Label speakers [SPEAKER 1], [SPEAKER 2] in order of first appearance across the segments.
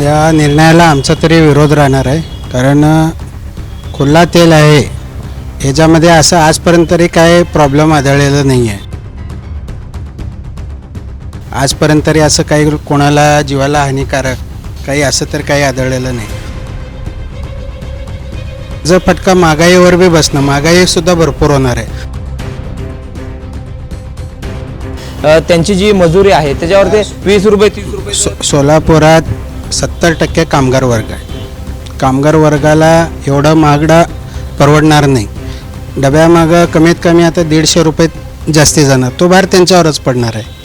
[SPEAKER 1] या निर्णयाला आमचा तरी विरोध राहणार आहे. कारण खुल्ला तेल आहे, याच्यामध्ये असं आजपर्यंत तरी काय प्रॉब्लेम आढळलेला नाही आहे. आजपर्यंत तरी असं काही कोणाला जीवाला हानिकारक काही असं तर काही आढळलेलं नाही. जर फटका महागाईवर बी बसणं, महागाईसुद्धा भरपूर होणार आहे.
[SPEAKER 2] त्यांची जी मजुरी आहे त्याच्यावर ते 20 रुपये 30 रुपये
[SPEAKER 1] सोलापुरात 70% कामगार वर्ग आहे. कामगार वर्गाला एवढं महागडा परवडणार नाही. डब्यामागं कमीत कमी आता 150 रुपये जास्ती जाणार, तो भार त्यांच्यावरच पडणार आहे.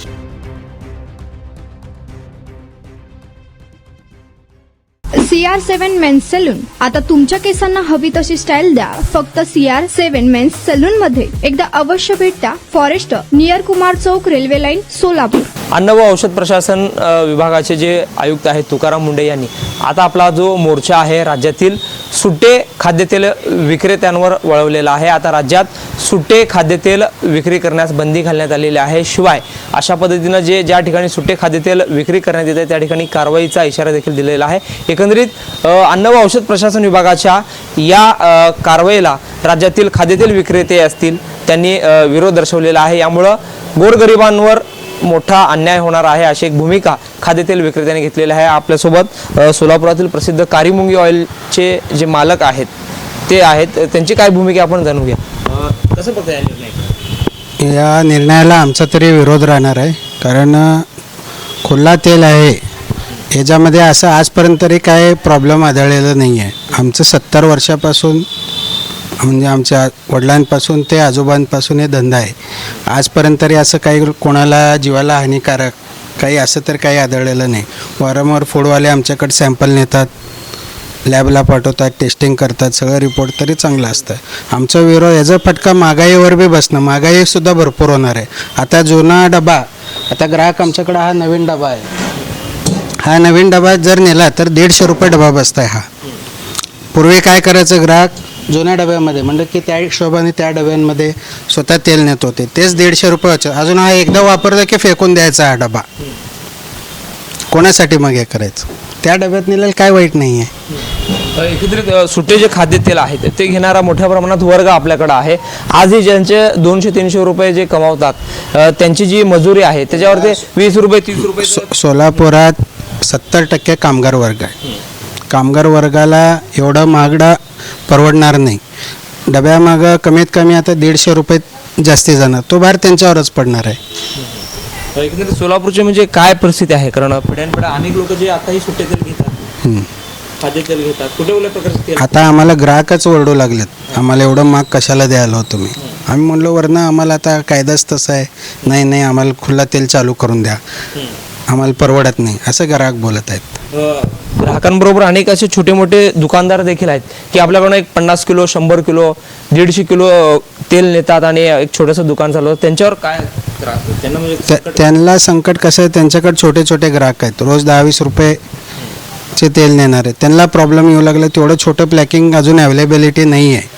[SPEAKER 3] CR7 मेन्स सलून, आता तुमच्या केसांना हवी तशी स्टाईल द्या फक्त CR7 मेन्स सलून मध्ये. एकदा अवश्य भेटा. फॉरेस्ट नियर कुमार चौक, रेल्वे लाईन, सोलापूर.
[SPEAKER 2] अन्न व औषध प्रशासन विभागाचे जे आयुक्त आहेत तुकाराम मुंडे यांनी आता आपला जो मोर्चा आहे राज्यातील सुटे खाद्यतेल विक्रेत्यांवर वळवलेला आहे. आता राज्यात सुटे खाद्यतेल विक्री करण्यास बंदी घालण्यात आलेली आहे. शिवाय अशा पद्धतीनं ज्या ठिकाणी सुटे खाद्यतेल विक्री करण्यात येते त्या ठिकाणी कारवाईचा इशारा देखील दिलेला आहे. एकंदरीत अन्न व औषध प्रशासन विभागाच्या या कारवाईला राज्यातील खाद्यतेल विक्रेते असतील त्यांनी विरोध दर्शवलेला आहे. यामुळं गोरगरिबांवर मोठा अन्याय होणार आहे अशी एक भूमिका खाद्यतेल विक्रेत्यांनी घेतलेली आहे. आपल्यासोबत सोलापुरातील प्रसिद्ध कारीमुंगी ऑइलचे जे मालक आहेत ते आहेत, त्यांची काय भूमिका आपण जाणून घ्या. कसं बघता या निर्णय?
[SPEAKER 1] या निर्णयाला आमचा तरी विरोध राहणार आहे. कारण खुल्ला तेल आहे, याच्यामध्ये असं आजपर्यंत तरी काय प्रॉब्लेम आढळलेला नाही आहे. आमचं 70 वर्षापासून म्हणजे आमच्या वडिलांपासून ते आजोबांपासून हे धंदा आहे. आजपर्यंत तरी असं काही कोणाला जीवाला हानिकारक काही असं तर काही आढळलेलं नाही. वारंवार फूडवाले आमच्याकडे सॅम्पल नेतात, लॅबला पाठवतात, टेस्टिंग करतात, सगळं रिपोर्ट तरी चांगलं असतं. आमचा विरोध याचा फटका महागाईवर बी बसणं, महागाईसुद्धा भरपूर होणार आहे. आता जुना डबा, आता ग्राहक आमच्याकडे हा नवीन डबा आहे, हा नवीन डबा जर नेला तर 150 रुपये डबा बसत आहे. हा पूर्वी काय करायचं, ग्राहक जुन्या डब्यामध्ये म्हणलं की त्या हिशोबाने त्या डब्यांमध्ये स्वतः तेल नेत होते, तेच 150 रुपये होते. अजून हा एकदा वापरलं की फेकून द्यायचा हा डबा. कोणासाठी मग हे करायचं? त्या डब्यात नेलेलं काय वाईट नाही आहे.
[SPEAKER 2] एकत्रित सुटे जे खाद्यतेल आहेत ते घेणारा मोठ्या प्रमाणात वर्ग आपल्याकडे आहे. आजही ज्यांचे 200-300 रुपये जे कमावतात त्यांची जी मजुरी आहे त्याच्यावर ते 20 रुपये 30 रुपये
[SPEAKER 1] सोलापुरात 70% कामगार वर्ग आहे. कामगार वर्गाला एवढं महागडा परवडणार नाही. डब्यामागं कमीत कमी आता 150 रुपये जास्ती जाणार, तो भार त्यांच्यावरच पडणार आहे.
[SPEAKER 2] एकंदरीत सोलापूरचे म्हणजे काय परिस्थिती आहे? कारण पिढ्यानपिढ्या अनेक लोक जे आताही सुटे तेल घेतात, खाद्यतेल घेतात, कुठे प्रकारचे तेल?
[SPEAKER 1] आता आम्हाला ग्राहकच ओरडू लागलेत, आम्हाला एवढं महाग कशाला द्यायला होतं तुम्ही. आम्ही म्हणलो वरनं आम्हाला आता कायदाच तसं आहे, नाही आम्हाला खुल्ला तेल चालू करून द्या, आम्हाला परवडत नाही असं ग्राहक बोलत आहेत.
[SPEAKER 2] ग्राहकांबरोबर अनेक असे छोटे मोठे दुकानदार देखील आहेत की आपल्याकडून एक 50 किलो 100 किलो 150 किलो तेल नेतात आणि एक छोटंसं दुकान चालवतात. त्यांच्यावर काय त्यांना म्हणजे
[SPEAKER 1] त्यांना संकट कसं आहे, त्यांच्याकडे छोटे छोटे ग्राहक आहेत, रोज 10-20 रुपयेचे तेल नेणार आहे. त्यांना प्रॉब्लेम येऊ लागला, तेवढं छोटं पॅकिंग अजून अवेलेबिलिटी नाही आहे.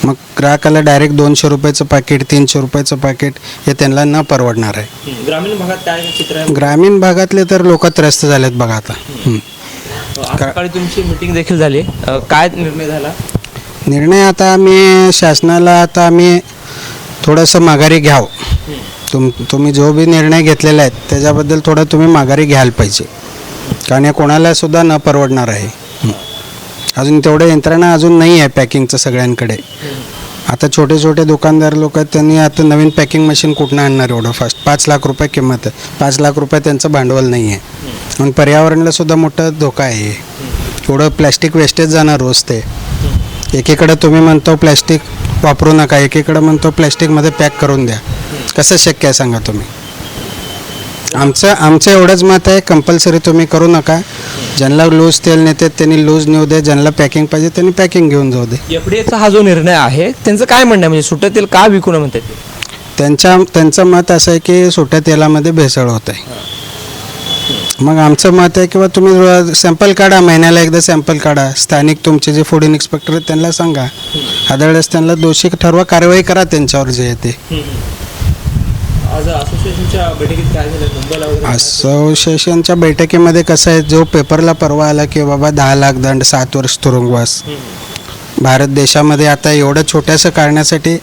[SPEAKER 1] मग ग्राहकाला डायरेक्ट 200 रुपयाचं पॅकेट 300 रुपयाचं पॅकेट हे त्यांना न परवडणार आहे.
[SPEAKER 2] ग्रामीण भागात काय चित्र आहे?
[SPEAKER 1] ग्रामीण भागातले तर लोक त्रस्त झालेत बघा. आता
[SPEAKER 2] सकाळी तुमची मीटिंग देखील झाली, काय निर्णय झाला?
[SPEAKER 1] निर्णय आता आम्ही शासनाला आता आम्ही थोडंसं माघारी घ्यावं. तुम्ही जो बी निर्णय घेतलेला आहे त्याच्याबद्दल थोडं तुम्ही माघारी घ्यायला पाहिजे. कारण हे कोणाला सुद्धा न परवडणार आहे. अजून तेवढं यंत्रणा अजून नाही आहे पॅकिंगचं सगळ्यांकडे. आता छोटे छोटे दुकानदार लोक आहेत, त्यांनी आता नवीन पॅकिंग मशीन कुठनं आणणार एवढं फास्ट? 5 लाख रुपये किंमत आहे, 5 लाख रुपये त्यांचं भांडवल नाही आहे. आणि पर्यावरणाला सुद्धा मोठा धोका आहे. एवढं प्लॅस्टिक वेस्टेज जाणार रोज. ते एकीकडे तुम्ही म्हणतो प्लॅस्टिक वापरू नका, एकीकडे म्हणतो प्लॅस्टिकमध्ये पॅक करून द्या. कसं शक्य आहे सांगा तुम्ही? आमचं एवढंच मत आहे, कंपल्सरी तुम्ही करू नका. ज्यांना लूज तेल नेते त्यांनी लूज नेऊ दे, ज्यांना पॅकिंग पाहिजे त्यांनी पॅकिंग घेऊन जाऊ दे.
[SPEAKER 2] एफडीएचा हा जो निर्णय आहे त्यांचं काय म्हणणं आहे, म्हणजे सुटं तेल का विकू नये म्हणतात?
[SPEAKER 1] त्यांचं मत असं आहे की सुट्या तेलामध्ये भेसळ होत आहे. मग आमचं मत आहे किंवा तुम्ही सॅम्पल काढा, महिन्याला एकदा सॅम्पल काढा. स्थानिक तुमचे जे फूड इन्स्पेक्टर आहेत त्यांना सांगा, आदळल्यास त्यांना दोषी ठरवा, कारवाई करा त्यांच्यावर जे आहे ते.
[SPEAKER 2] आज असोसिएशनच्या बैठकीत काय झालं मुंबईला वगैरे
[SPEAKER 1] असोसिएशनच्या बैठकीमध्ये कसं आहे, जो पेपरला परवा आला की बाबा 10 लाख दंड 7 वर्ष तुरुंगवास, भारत देशामध्ये आता एवढं छोट्यासं करण्यासाठी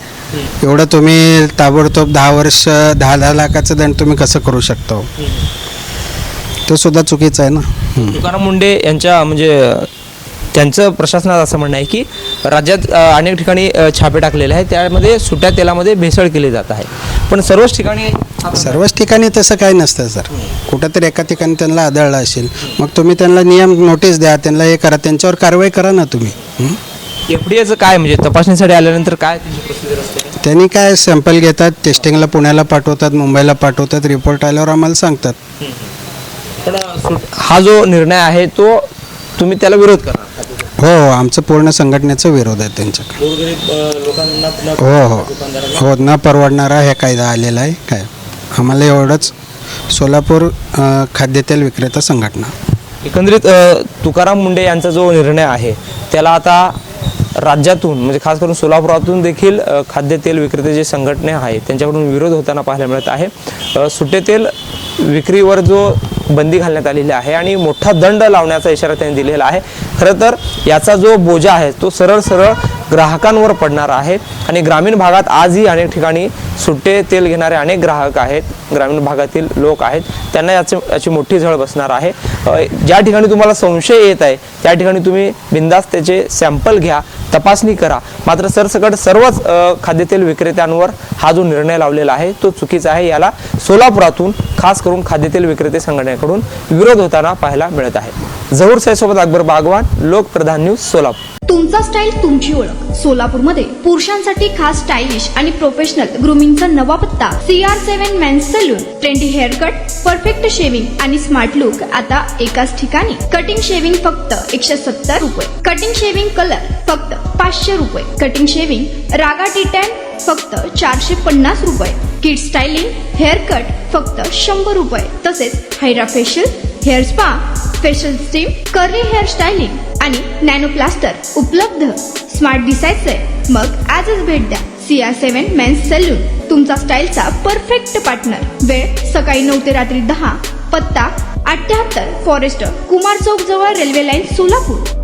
[SPEAKER 1] एवढं तुम्ही ताबडतोब 10 वर्ष 10 लाखाचा दंड तुम्ही कसं करू शकता हो? तो सुद्धा चुकीचं आहे ना.
[SPEAKER 2] तुकाराम मुंडे यांच्या म्हणजे त्यांचं प्रशासनात असं म्हणणं आहे की राज्यात अनेक ठिकाणी छापे टाकलेले आहेत, त्यामध्ये सुट्या तेलामध्ये भेसळ केली जात आहे, पण सर्वच ठिकाणी
[SPEAKER 1] तसं काही नसतं सर. कुठंतरी एका ठिकाणी त्यांना आढळलं असेल, मग तुम्ही त्यांना नियम नोटीस द्या, त्यांना हे करा, त्यांच्यावर कारवाई करा ना तुम्ही.
[SPEAKER 2] एफडीएचं काय म्हणजे तपासणीसाठी आल्यानंतर काय त्यांची प्रोसिजर असते?
[SPEAKER 1] त्यांनी काय सॅम्पल घेतात, टेस्टिंगला पुण्याला पाठवतात, मुंबईला पाठवतात, रिपोर्ट आल्यावर आम्हाला सांगतात.
[SPEAKER 2] पण हा जो निर्णय आहे तो तुम्ही त्याला विरोध करा?
[SPEAKER 1] हो, आमचं पूर्ण संघटनेचा विरोध आहे त्यांच्याकडे. हो, न परवडणारा हे कायदा आलेला आहे. काय आम्हाला एवढंच सोलापूर खाद्यतेल विक्रेता संघटना.
[SPEAKER 2] एकंदरीत तुकाराम मुंडे यांचा जो निर्णय आहे त्याला आता राज्यातून म्हणजे खास करून सोलापुरातून देखील खाद्यतेल विक्रेते जे संघटना आहे त्यांच्याकडून विरोध होताना पाहायला मिळत आहे. सुटे तेल विक्रीवर जो बंदी घालण्यात आलेली आहे आणि मोठा दंड लावण्याचा इशारा त्यांनी दिलेला आहे. खरं तर याचा जो बोजा आहे तो सरळ ग्राहकांवर पडणार आहे आणि ग्रामीण भागात आजही अनेक ठिकाणी सुट्टे तेल घेणारे अनेक ग्राहक आहेत, ग्रामीण भागातील लोक आहेत, त्यांना याची मोठी झळ बसणार आहे. ज्या ठिकाणी तुम्हाला संशय येत आहे त्या ठिकाणी तुम्ही बिनधास्त त्याचे सॅम्पल घ्या, तपासणी करा. मात्र सरसकट सर्वच खाद्यतेल विक्रेत्यांवर हा जो निर्णय लावलेला आहे तो चुकीचा आहे. याला सोलापुरातून खास करून खाद्यतेल विक्रेते संघटनेकडून विरोध होताना पाहायला मिळत आहे. झहूर सैयदसोबत अकबर बागवान, लोकप्रधान न्यूज, सोलापूर.
[SPEAKER 3] तुमचा स्टाईल तुमची ओळख. सोलापूरमध्ये पुरुषांसाठी खास स्टायलिश आणि प्रोफेशनल ग्रूमिंगचा नवा पत्ता CR7 men's salon. Trendy hair cut, perfect shaving आणि स्मार्ट लुक आता एकाच ठिकाणी. कटिंग शेविंग फक्त 170 रुपये. कटिंग शेविंग कलर फक्त 500 रुपये. कटिंग शेविंग रागा टी10 फक्त 450 रुपये. किड स्टायलिंग हेअर कट फक्त 100 रुपये. तसेच hydra facial, hair spa, facial steam, curly hair styling आणि नॅनो प्लास्टर उपलब्ध. स्मार्ट दिसायचंय मग आजच भेट द्या CR7 मेन्स सलून, तुमचा स्टाईलचा परफेक्ट पार्टनर. वेळ सकाळी 9 ते रात्री 10. पत्ता 78 फॉरेस्ट कुमार चौक जवळ रेल्वे लाईन, सोलापूर.